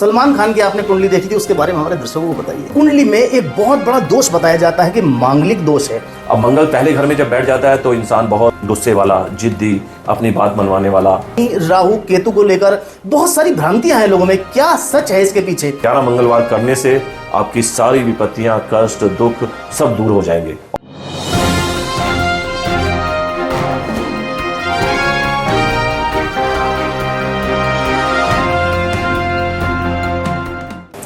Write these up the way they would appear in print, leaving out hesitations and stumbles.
सलमान खान की आपने कुंडली देखी थी, उसके बारे में हमारे दर्शकों को बताइए। कुंडली में एक बहुत बड़ा दोष बताया जाता है कि मांगलिक दोष है। अब मंगल पहले घर में जब बैठ जाता है तो इंसान बहुत गुस्से वाला, जिद्दी, अपनी बात मनवाने वाला। राहु केतु को लेकर बहुत सारी भ्रांतियां हैं लोगों में, क्या सच है इसके पीछे? 11 मंगलवार करने से आपकी सारी विपत्तियां, कष्ट, दुख सब दूर हो जाएंगे।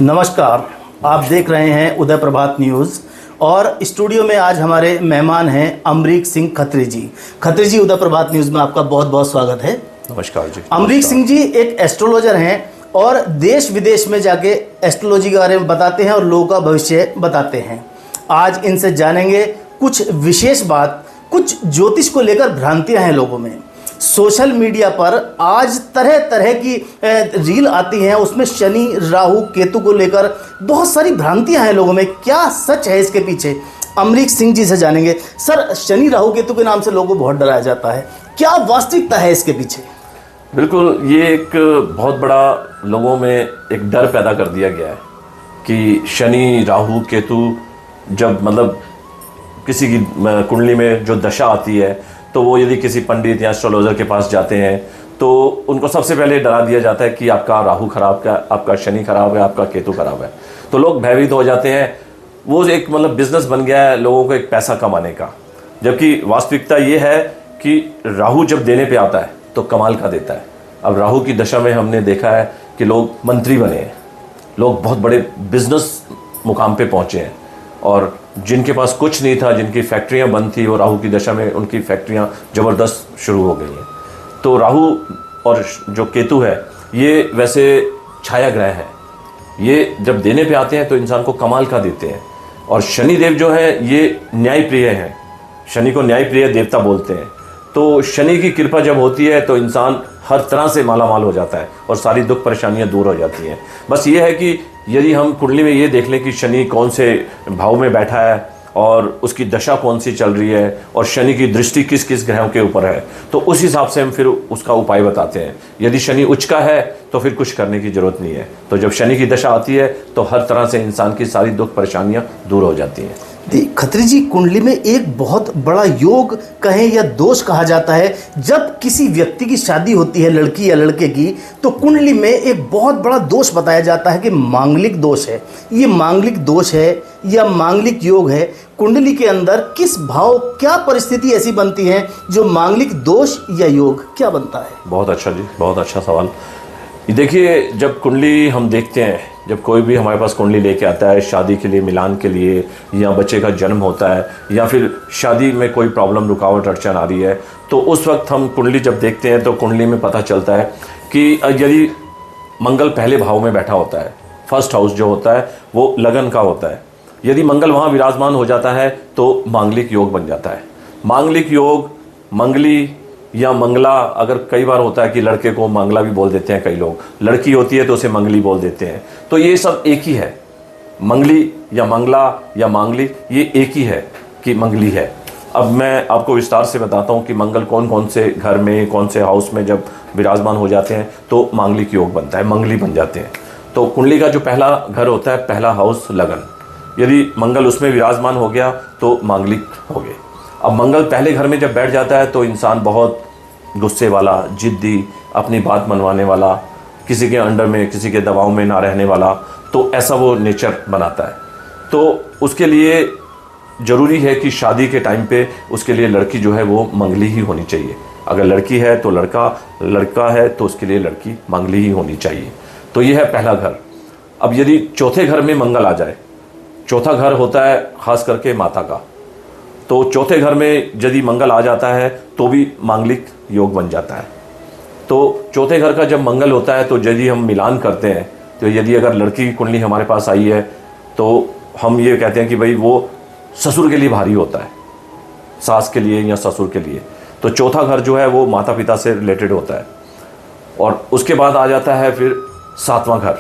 नमस्कार, आप देख रहे हैं उदय प्रभात न्यूज़ और स्टूडियो में आज हमारे मेहमान हैं अमरीक सिंह खत्री जी। खत्री जी, उदय प्रभात न्यूज़ में आपका बहुत बहुत स्वागत है। नमस्कार जी। अमरीक सिंह जी एक एस्ट्रोलॉजर हैं और देश विदेश में जाके एस्ट्रोलॉजी के बारे में बताते हैं और लोगों का भविष्य बताते हैं। आज इनसे जानेंगे कुछ विशेष बात, कुछ ज्योतिष को लेकर भ्रांतियां हैं लोगों में। सोशल मीडिया पर आज तरह तरह की रील आती हैं, उसमें शनि राहु केतु को लेकर बहुत सारी भ्रांतियां हैं लोगों में, क्या सच है इसके पीछे? अमरीक सिंह जी से जानेंगे। सर, शनि राहु केतु के नाम से लोगों को बहुत डराया जाता है, क्या वास्तविकता है इसके पीछे? बिल्कुल, ये एक बहुत बड़ा लोगों में एक डर पैदा कर दिया गया है कि शनि राहु केतु जब मतलब किसी की कुंडली में जो दशा आती है तो वो यदि किसी पंडित या एस्ट्रोलॉजर के पास जाते हैं तो उनको सबसे पहले डरा दिया जाता है कि आपका राहु खराब है, आपका शनि खराब है, आपका केतु खराब है। तो लोग भयभीत हो जाते हैं। वो एक मतलब बिजनेस बन गया है लोगों को एक पैसा कमाने का, जबकि वास्तविकता ये है कि राहु जब देने पे आता है तो कमाल का देता है। अब राहु की दशा में हमने देखा है कि लोग मंत्री बने हैं, लोग बहुत बड़े बिजनेस मुकाम पे पहुँचे हैं, और जिनके पास कुछ नहीं था, जिनकी फैक्ट्रियां बंद थी, वो राहु की दशा में उनकी फैक्ट्रियां ज़बरदस्त शुरू हो गई हैं। तो राहु और जो केतु है ये वैसे छाया ग्रह है, ये जब देने पे आते हैं तो इंसान को कमाल का देते हैं। और शनिदेव जो है ये न्यायप्रिय हैं, शनि को न्यायप्रिय देवता बोलते हैं। तो शनि की कृपा जब होती है तो इंसान हर तरह से माला माल हो जाता है और सारी दुख परेशानियां दूर हो जाती हैं। बस ये है कि यदि हम कुंडली में ये देख लें कि शनि कौन से भाव में बैठा है और उसकी दशा कौन सी चल रही है और शनि की दृष्टि किस किस ग्रहों के ऊपर है, तो उस हिसाब से हम फिर उसका उपाय बताते हैं। यदि शनि उच्च का है तो फिर कुछ करने की जरूरत नहीं है। तो जब शनि की दशा आती है तो हर तरह से इंसान की सारी दुख परेशानियां दूर हो जाती हैं। खत्री जी, कुंडली में एक बहुत बड़ा योग कहें या दोष कहा जाता है, जब किसी व्यक्ति की शादी होती है, लड़की या लड़के की, तो कुंडली में एक बहुत बड़ा दोष बताया जाता है कि मांगलिक दोष है। ये मांगलिक दोष है या मांगलिक योग है? कुंडली के अंदर किस भाव, क्या परिस्थिति ऐसी बनती है जो मांगलिक दोष या योग क्या बनता है? बहुत अच्छा जी, बहुत अच्छा सवाल। देखिए, जब कुंडली हम देखते हैं, जब कोई भी हमारे पास कुंडली लेके आता है शादी के लिए, मिलान के लिए, या बच्चे का जन्म होता है, या फिर शादी में कोई प्रॉब्लम, रुकावट, अड़चन आ रही है, तो उस वक्त हम कुंडली जब देखते हैं तो कुंडली में पता चलता है कि यदि मंगल पहले भाव में बैठा होता है, फर्स्ट हाउस जो होता है वो लगन का होता है, यदि मंगल वहाँ विराजमान हो जाता है तो मांगलिक योग बन जाता है। मांगलिक योग, मंगली या मंगला, अगर कई बार होता है कि लड़के को मंगला भी बोल देते हैं कई लोग, लड़की होती है तो उसे मंगली बोल देते हैं, तो ये सब एक ही है। मंगली या मंगला या मांगली ये एक ही है कि मंगली है। अब मैं आपको विस्तार से बताता हूँ कि मंगल कौन कौन से घर में, कौन से हाउस में जब विराजमान हो जाते हैं तो मांगलिक योग बनता है, मंगली बन जाते हैं। तो कुंडली का जो पहला घर होता है, पहला हाउस लगन, यदि मंगल उसमें विराजमान हो गया तो मांगलिक हो गए। अब मंगल पहले घर में जब बैठ जाता है तो इंसान बहुत गुस्से वाला, जिद्दी, अपनी बात मनवाने वाला, किसी के अंडर में, किसी के दबाव में ना रहने वाला, तो ऐसा वो नेचर बनाता है। तो उसके लिए ज़रूरी है कि शादी के टाइम पे उसके लिए लड़की जो है वो मंगली ही होनी चाहिए। अगर लड़की है तो लड़का, लड़का है तो उसके लिए लड़की मंगली ही होनी चाहिए। तो ये है पहला घर। अब यदि चौथे घर में मंगल आ जाए, चौथा घर होता है खास करके माता का, तो चौथे घर में यदि मंगल आ जाता है तो भी मांगलिक योग बन जाता है। तो चौथे घर का जब मंगल होता है तो यदि हम मिलान करते हैं, तो यदि अगर लड़की की कुंडली हमारे पास आई है तो हम ये कहते हैं कि भाई वो ससुर के लिए भारी होता है, सास के लिए या ससुर के लिए। तो चौथा घर जो है वो माता पिता से रिलेटेड होता है। और उसके बाद आ जाता है फिर सातवां घर,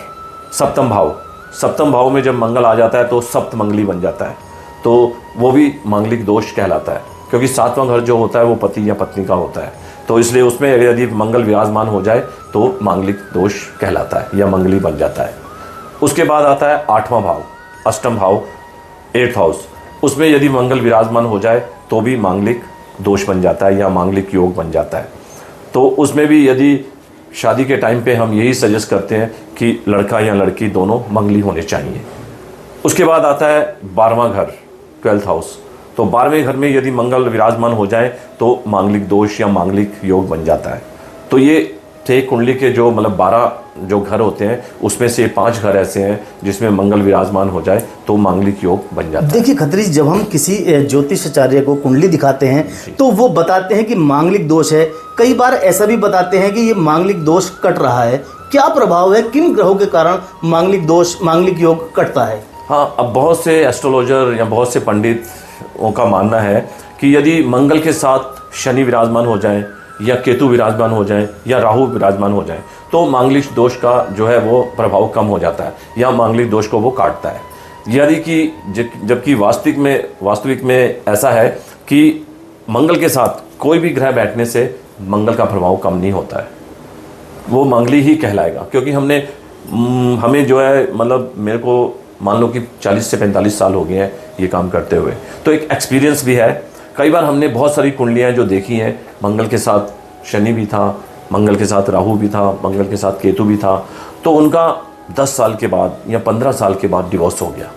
सप्तम भाव। सप्तम भाव में जब मंगल आ जाता है तो सप्त मंगली बन जाता है, तो वो भी मांगलिक दोष कहलाता है, क्योंकि सातवां घर जो होता है वो पति या पत्नी का होता है। तो इसलिए उसमें यदि मंगल विराजमान हो जाए तो मांगलिक दोष कहलाता है या मंगली बन जाता है। उसके बाद आता है 8वां भाव, अष्टम भाव, 8th हाउस। उसमें यदि मंगल विराजमान हो जाए तो भी मांगलिक दोष बन जाता है या मांगलिक योग बन जाता है। तो उसमें भी यदि शादी के टाइम पे हम यही सजेस्ट करते हैं कि लड़का या लड़की दोनों मंगली होने चाहिए। उसके बाद आता है 12वां घर, 12th हाउस। तो 12वें घर में यदि मंगल विराजमान हो जाए तो मांगलिक दोष या मांगलिक योग बन जाता है। तो ये थे कुंडली के जो मतलब 12 जो घर होते हैं, उसमें से 5 घर ऐसे हैं जिसमें मंगल विराजमान हो जाए तो मांगलिक योग बन जाता है। देखिए खत्री, जब हम किसी ज्योतिषाचार्य को कुंडली दिखाते हैं तो वो बताते हैं कि मांगलिक दोष है, कई बार ऐसा भी बताते हैं कि ये मांगलिक दोष कट रहा है। क्या प्रभाव है, किन ग्रहों के कारण मांगलिक दोष, मांगलिक योग कटता है? हाँ, अब बहुत से एस्ट्रोलॉजर या बहुत से पंडितों का मानना है कि यदि मंगल के साथ शनि विराजमान हो जाए या केतु विराजमान हो जाए या राहु विराजमान हो जाए तो मांगलिक दोष का जो है वो प्रभाव कम हो जाता है या मांगलिक दोष को वो काटता है। यदि कि जबकि वास्तविक में ऐसा है कि मंगल के साथ कोई भी ग्रह बैठने से मंगल का प्रभाव कम नहीं होता है, वो मांगली ही कहलाएगा। क्योंकि हमें जो है मतलब मेरे को मान लो कि 40 से 45 साल हो गए हैं ये काम करते हुए, तो एक एक्सपीरियंस भी है। कई बार हमने बहुत सारी कुंडलियाँ जो देखी हैं, मंगल के साथ शनि भी था, मंगल के साथ राहु भी था, मंगल के साथ केतु भी था, तो उनका 10 साल के बाद या 15 साल के बाद डिवोर्स हो गया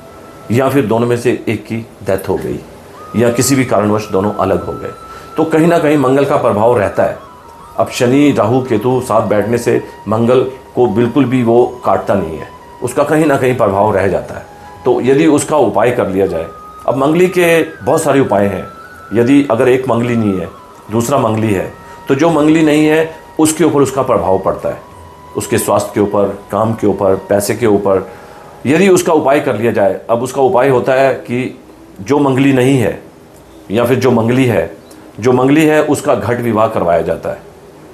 या फिर दोनों में से एक की डेथ हो गई या किसी भी कारणवश दोनों अलग हो गए। तो कहीं ना कहीं मंगल का प्रभाव रहता है। अब शनि राहु केतु साथ बैठने से मंगल को बिल्कुल भी वो काटता नहीं है, उसका कहीं ना कहीं प्रभाव रह जाता है। तो यदि उसका उपाय कर लिया जाए, अब मंगली के बहुत सारे उपाय हैं। यदि अगर एक मंगली नहीं है, दूसरा मंगली है, तो जो मंगली नहीं है उसके ऊपर उसका प्रभाव पड़ता है, उसके स्वास्थ्य के ऊपर, काम के ऊपर, पैसे के ऊपर। यदि उसका उपाय कर लिया जाए, अब उसका उपाय होता है कि जो मंगली नहीं है या फिर जो मंगली है उसका घट विवाह करवाया जाता है,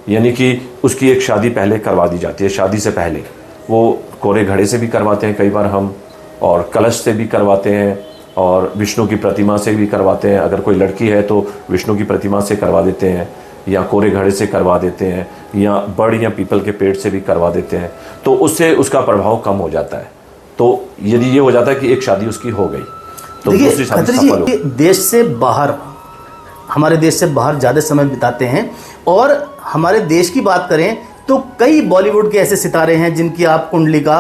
यानी कि उसकी एक शादी पहले करवा दी जाती है। शादी से पहले वो कोरे घड़े से भी करवाते हैं कई बार हम, और कलश से भी करवाते हैं, और विष्णु की प्रतिमा से भी करवाते हैं। अगर कोई लड़की है तो विष्णु की प्रतिमा से करवा देते हैं, या कोरे घड़े से करवा देते हैं, या बड़ या पीपल के पेड़ से भी करवा देते हैं। तो उससे उसका प्रभाव कम हो जाता है। तो यदि ये हो जाता है कि एक शादी उसकी हो गई तो दूसरी शादी सफल हो। देश से बाहर, हमारे देश से बाहर ज़्यादा समय बिताते हैं, और हमारे देश की बात करें तो कई बॉलीवुड के ऐसे सितारे हैं जिनकी आप कुंडली का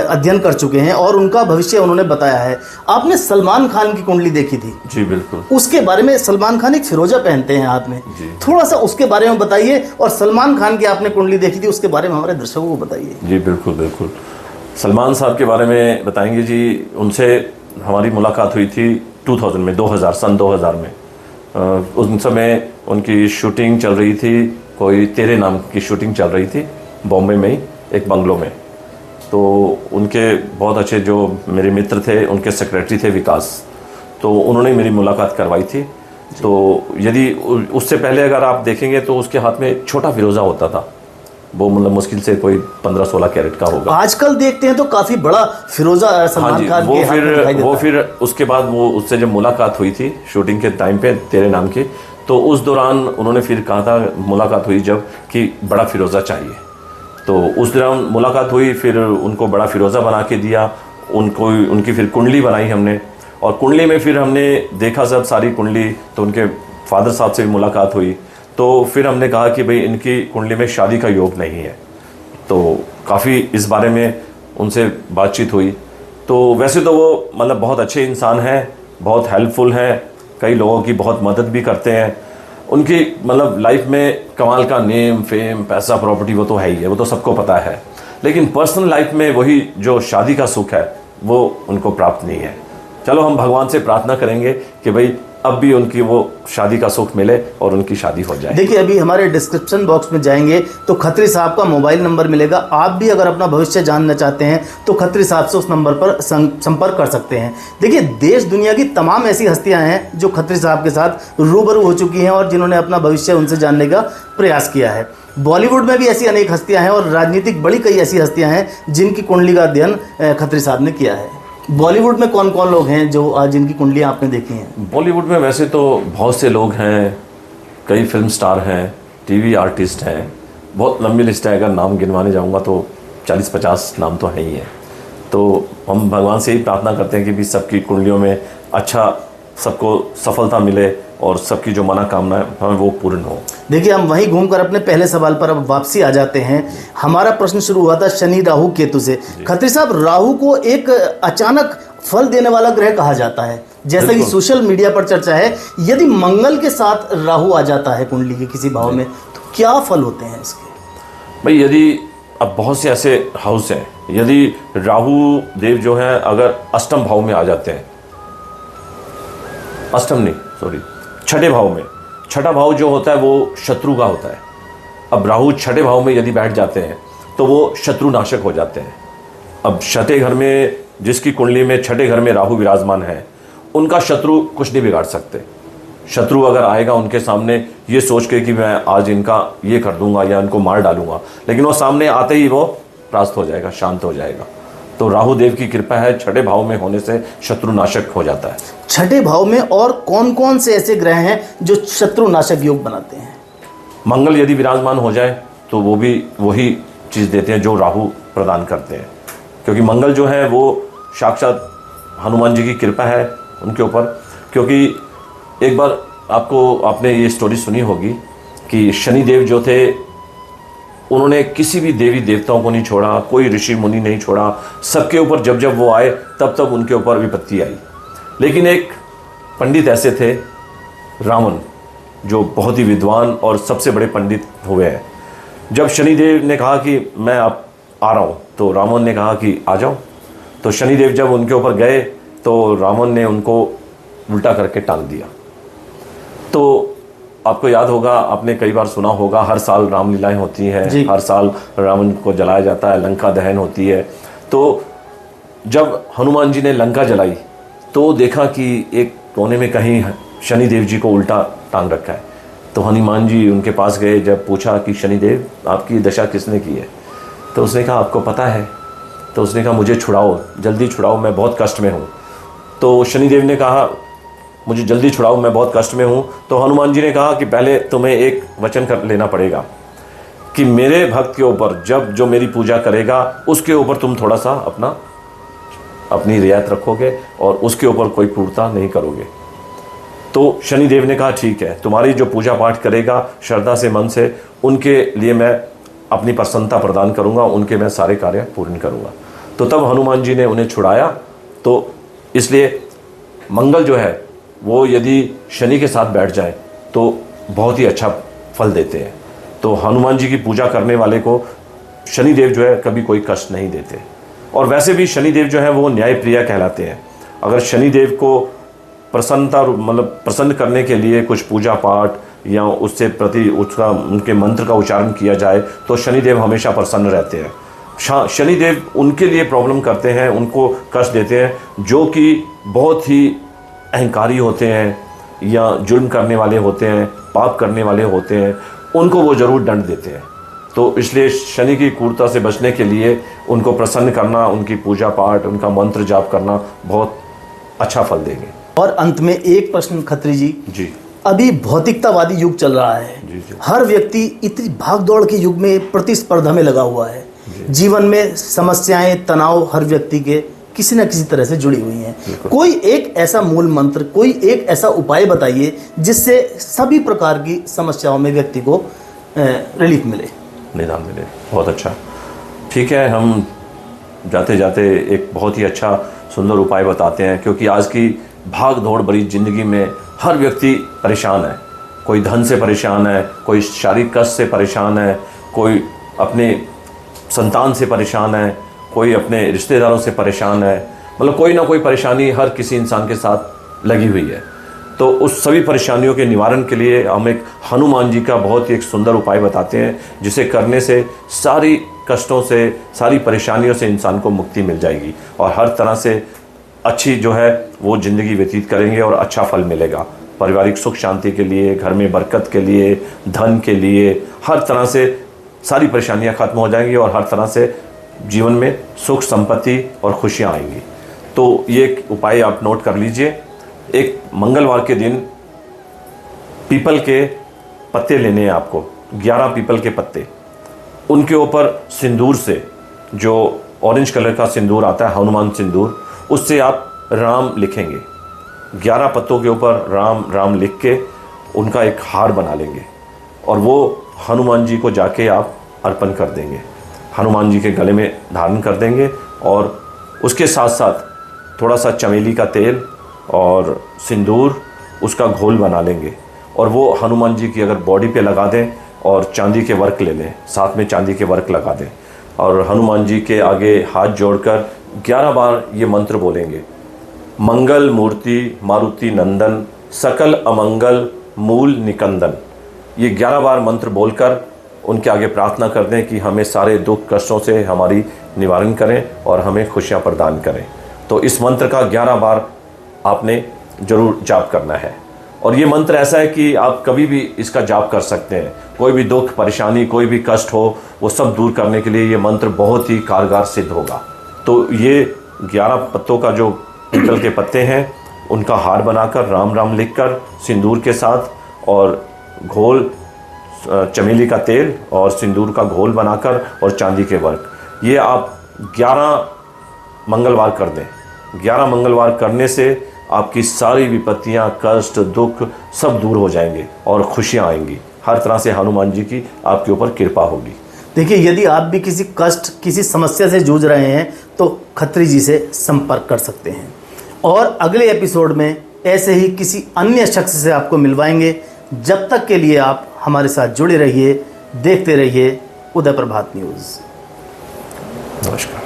अध्ययन कर चुके हैं और उनका भविष्य उन्होंने बताया है। आपने सलमान खान की कुंडली देखी थी? जी बिल्कुल। उसके बारे में, सलमान खान एक फिरोजा पहनते हैं हाथ में, थोड़ा सा उसके बारे में बताइए, और सलमान खान की आपने कुंडली देखी थी उसके बारे में हमारे दर्शकों को बताइए। जी बिल्कुल। सलमान साहब के बारे में बताएंगे जी। उनसे हमारी मुलाकात हुई थी 2000 में, 2000 में। उस समय उनकी शूटिंग चल रही थी, कोई तेरे नाम की शूटिंग चल रही थी बॉम्बे में ही एक बंगलों में। तो उनके बहुत अच्छे जो मेरे मित्र थे, उनके सेक्रेटरी थे विकास, तो उन्होंने मेरी मुलाकात करवाई थी। तो यदि उससे पहले अगर आप देखेंगे तो उसके हाथ में एक छोटा फिरोज़ा होता था, वो मतलब मुश्किल से कोई 15-16 कैरेट का होगा। आजकल देखते हैं तो काफ़ी बड़ा फिरोज़ा सलमान खान के हाथ में दिखाई देता है। फिर उसके बाद वो उससे जब मुलाकात हुई थी शूटिंग के टाइम पे तेरे नाम की, तो उस दौरान उन्होंने फिर कहा था, मुलाकात हुई जब, कि बड़ा फिरोज़ा चाहिए। तो उस दौरान मुलाकात हुई, फिर उनको बड़ा फिरोज़ा बना के दिया। उनकी फिर कुंडली बनाई हमने, और कुंडली में फिर हमने देखा सब सारी कुंडली, तो उनके फादर साहब से भी मुलाकात हुई। तो फिर हमने कहा कि भाई इनकी कुंडली में शादी का योग नहीं है। तो काफ़ी इस बारे में उनसे बातचीत हुई। तो वैसे तो वो मतलब बहुत अच्छे इंसान हैं, बहुत हेल्पफुल हैं, कई लोगों की बहुत मदद भी करते हैं। उनकी मतलब लाइफ में कमाल का नेम, फेम, पैसा, प्रॉपर्टी वो तो है ही है, वो तो सबको पता है। लेकिन पर्सनल लाइफ में वही जो शादी का सुख है वो उनको प्राप्त नहीं है। चलो हम भगवान से प्रार्थना करेंगे कि भाई अब भी उनकी वो शादी का सुख मिले और उनकी शादी हो जाए। देखिए अभी हमारे डिस्क्रिप्शन बॉक्स में जाएंगे तो खत्री साहब का मोबाइल नंबर मिलेगा। आप भी अगर अपना भविष्य जानना चाहते हैं तो खत्री साहब से उस नंबर पर संपर्क कर सकते हैं। देखिए देश दुनिया की तमाम ऐसी हस्तियां हैं जो खत्री साहब के साथ रूबरू हो चुकी हैं और जिन्होंने अपना भविष्य उनसे जानने का प्रयास किया है। बॉलीवुड में भी ऐसी अनेक हस्तियाँ हैं और राजनीतिक बड़ी कई ऐसी हस्तियाँ हैं जिनकी कुंडली का अध्ययन खत्री साहब ने किया है। बॉलीवुड में कौन कौन लोग हैं जो आज जिनकी कुंडलियाँ आपने देखी हैं? बॉलीवुड में वैसे तो बहुत से लोग हैं, कई फिल्म स्टार हैं, टीवी आर्टिस्ट हैं, बहुत लंबी लिस्ट है। अगर नाम गिनवाने जाऊंगा तो 40-50 नाम तो हैं ही हैं। तो हम भगवान से ही प्रार्थना करते हैं कि भी सबकी कुंडलियों में अच्छा, सबको सफलता मिले और सबकी जो मनोकामना है वो पूर्ण हो। देखिए, हम वहीं घूमकर अपने पहले सवाल पर अब वापसी आ जाते हैं। हमारा प्रश्न शुरू हुआ था शनि राहु केतु से। खत्री साहब, राहु को एक अचानक फल देने वाला ग्रह कहा जाता है, जैसा कि सोशल मीडिया पर चर्चा है। यदि मंगल के साथ राहु आ जाता है कुंडली के किसी भाव में, तो क्या फल होते हैं इसके? भाई, यदि अब बहुत से ऐसे हाउस हैं, यदि राहु देव जो हैं अगर अष्टम भाव में आ जाते हैं, अष्टम नहीं सॉरी छठे भाव में, छठा भाव जो होता है वो शत्रु का होता है। अब राहु छठे भाव में यदि बैठ जाते हैं तो वो शत्रु नाशक हो जाते हैं। अब छठे घर में, जिसकी कुंडली में छठे घर में राहु विराजमान है, उनका शत्रु कुछ नहीं बिगाड़ सकते। शत्रु अगर आएगा उनके सामने ये सोच के कि मैं आज इनका ये कर दूंगा या इनको मार डालूंगा, लेकिन वो सामने आते ही वो परास्त हो जाएगा, शांत हो जाएगा। तो राहु देव की कृपा है, छठे भाव में होने से शत्रु नाशक हो जाता है। छठे भाव में और कौन कौन से ऐसे ग्रह हैं जो शत्रु नाशक योग बनाते हैं? मंगल यदि विराजमान हो जाए तो वो भी वही चीज़ देते हैं जो राहु प्रदान करते हैं, क्योंकि मंगल जो है वो साक्षात हनुमान जी की कृपा है उनके ऊपर। क्योंकि एक बार आपने ये स्टोरी सुनी होगी कि शनिदेव जो थे, उन्होंने किसी भी देवी देवताओं को नहीं छोड़ा, कोई ऋषि मुनि नहीं छोड़ा, सबके ऊपर जब जब वो आए तब तब उनके ऊपर विपत्ति आई। लेकिन एक पंडित ऐसे थे, रावण, जो बहुत ही विद्वान और सबसे बड़े पंडित हुए हैं। जब शनिदेव ने कहा कि मैं अब आ रहा हूँ, तो रावण ने कहा कि आ जाओ। तो शनिदेव जब उनके ऊपर गए तो रावण ने उनको उल्टा करके टांग दिया। तो आपको याद होगा, आपने कई बार सुना होगा, हर साल रामलीलाएं होती हैं, हर साल रावण को जलाया जाता है, लंका दहन होती है। तो जब हनुमान जी ने लंका जलाई तो देखा कि एक कोने में कहीं शनिदेव जी को उल्टा टांग रखा है। तो हनुमान जी उनके पास गए, जब पूछा कि शनिदेव आपकी दशा किसने की है, तो उसने कहा आपको पता है। तो उसने कहा मुझे छुड़ाओ, जल्दी छुड़ाओ, मैं बहुत कष्ट में हूँ। तो शनिदेव ने कहा मुझे जल्दी छुड़ाओ, मैं बहुत कष्ट में हूँ। तो हनुमान जी ने कहा कि पहले तुम्हें एक वचन कर लेना पड़ेगा कि मेरे भक्त के ऊपर जब जो मेरी पूजा करेगा उसके ऊपर तुम थोड़ा सा अपनी रियायत रखोगे और उसके ऊपर कोई क्रूरता नहीं करोगे। तो शनिदेव ने कहा ठीक है, तुम्हारी जो पूजा पाठ करेगा श्रद्धा से, मन से, उनके लिए मैं अपनी प्रसन्नता प्रदान करूंगा, उनके मैं सारे कार्य पूर्ण करूंगा। तो तब हनुमान जी ने उन्हें छुड़ाया। तो इसलिए मंगल जो है वो यदि शनि के साथ बैठ जाए तो बहुत ही अच्छा फल देते हैं। तो हनुमान जी की पूजा करने वाले को शनिदेव जो है कभी कोई कष्ट नहीं देते। और वैसे भी शनिदेव जो है वो न्यायप्रिय कहलाते हैं। अगर शनिदेव को प्रसन्न करने के लिए कुछ पूजा पाठ या उससे प्रति उनके मंत्र का उच्चारण किया जाए तो शनिदेव हमेशा प्रसन्न रहते हैं। शनिदेव उनके लिए प्रॉब्लम करते हैं, उनको कष्ट देते हैं जो कि बहुत ही अहंकारी होते हैं या जुर्म करने वाले होते हैं, पाप करने वाले होते हैं, उनको वो ज़रूर दंड देते हैं। तो इसलिए शनि की क्रूरता से बचने के लिए उनको प्रसन्न करना, उनकी पूजा पाठ, उनका मंत्र जाप करना बहुत अच्छा फल देंगे। और अंत में एक प्रश्न खत्री जी, अभी भौतिकतावादी युग चल रहा है। हर व्यक्ति इतनी भागदौड़ के युग में प्रतिस्पर्धा में लगा हुआ है। जीवन में समस्याएं, तनाव हर व्यक्ति के किसी न किसी तरह से जुड़ी हुई हैं। कोई एक ऐसा मूल मंत्र, कोई एक ऐसा उपाय बताइए जिससे सभी प्रकार की समस्याओं में व्यक्ति को रिलीफ मिले, निदान मिले। बहुत अच्छा, ठीक है, हम जाते जाते एक बहुत ही अच्छा सुंदर उपाय बताते हैं। क्योंकि आज की भाग दौड़ भरी जिंदगी में हर व्यक्ति परेशान है। कोई धन से परेशान है, कोई शारीरिक कष्ट से परेशान है, कोई अपने संतान से परेशान है, कोई अपने रिश्तेदारों से परेशान है। मतलब कोई ना कोई परेशानी हर किसी इंसान के साथ लगी हुई है। तो उस सभी परेशानियों के निवारण के लिए हम एक हनुमान जी का बहुत ही एक सुंदर उपाय बताते हैं, जिसे करने से सारी कष्टों से, सारी परेशानियों से इंसान को मुक्ति मिल जाएगी और हर तरह से अच्छी जो है वो ज़िंदगी व्यतीत करेंगे और अच्छा फल मिलेगा। पारिवारिक सुख शांति के लिए, घर में बरकत के लिए, धन के लिए, हर तरह से सारी परेशानियां खत्म हो जाएंगी और हर तरह से जीवन में सुख संपत्ति और खुशियां आएंगी। तो ये एक उपाय आप नोट कर लीजिए। एक मंगलवार के दिन पीपल के पत्ते लेने हैं आपको, 11 पीपल के पत्ते, उनके ऊपर सिंदूर से जो ऑरेंज कलर का सिंदूर आता है, हनुमान सिंदूर, उससे आप राम लिखेंगे। 11 पत्तों के ऊपर राम राम लिख के उनका एक हार बना लेंगे और वो हनुमान जी को जाके आप अर्पण कर देंगे, हनुमान जी के गले में धारण कर देंगे। और उसके साथ साथ थोड़ा सा चमेली का तेल और सिंदूर, उसका घोल बना लेंगे और वो हनुमान जी की अगर बॉडी पे लगा दें और चांदी के वर्क ले लें, साथ में चांदी के वर्क लगा दें और हनुमान जी के आगे हाथ जोड़कर 11 बार ये मंत्र बोलेंगे, मंगल मूर्ति मारुति नंदन सकल अमंगल मूल निकंदन। ये 11 बार मंत्र बोलकर उनके आगे प्रार्थना कर दें कि हमें सारे दुख कष्टों से हमारी निवारण करें और हमें खुशियाँ प्रदान करें। तो इस मंत्र का 11 बार आपने ज़रूर जाप करना है। और ये मंत्र ऐसा है कि आप कभी भी इसका जाप कर सकते हैं। कोई भी दुख परेशानी, कोई भी कष्ट हो, वो सब दूर करने के लिए ये मंत्र बहुत ही कारगर सिद्ध होगा। तो ये 11 पत्तों का जो पीपल के पत्ते हैं उनका हार बनाकर राम राम लिखकर सिंदूर के साथ और घोल, चमेली का तेल और सिंदूर का घोल बनाकर और चांदी के वर्क, ये आप 11 मंगलवार कर दें। 11 मंगलवार करने से आपकी सारी विपत्तियां, कष्ट, दुख सब दूर हो जाएंगे और खुशियां आएंगी। हर तरह से हनुमान जी की आपके ऊपर कृपा होगी। देखिए, यदि आप भी किसी कष्ट, किसी समस्या से जूझ रहे हैं तो खत्री जी से संपर्क कर सकते हैं। और अगले एपिसोड में ऐसे ही किसी अन्य शख्स से आपको मिलवाएंगे। जब तक के लिए आप हमारे साथ जुड़े रहिए, देखते रहिए उदय प्रभात न्यूज़। नमस्कार।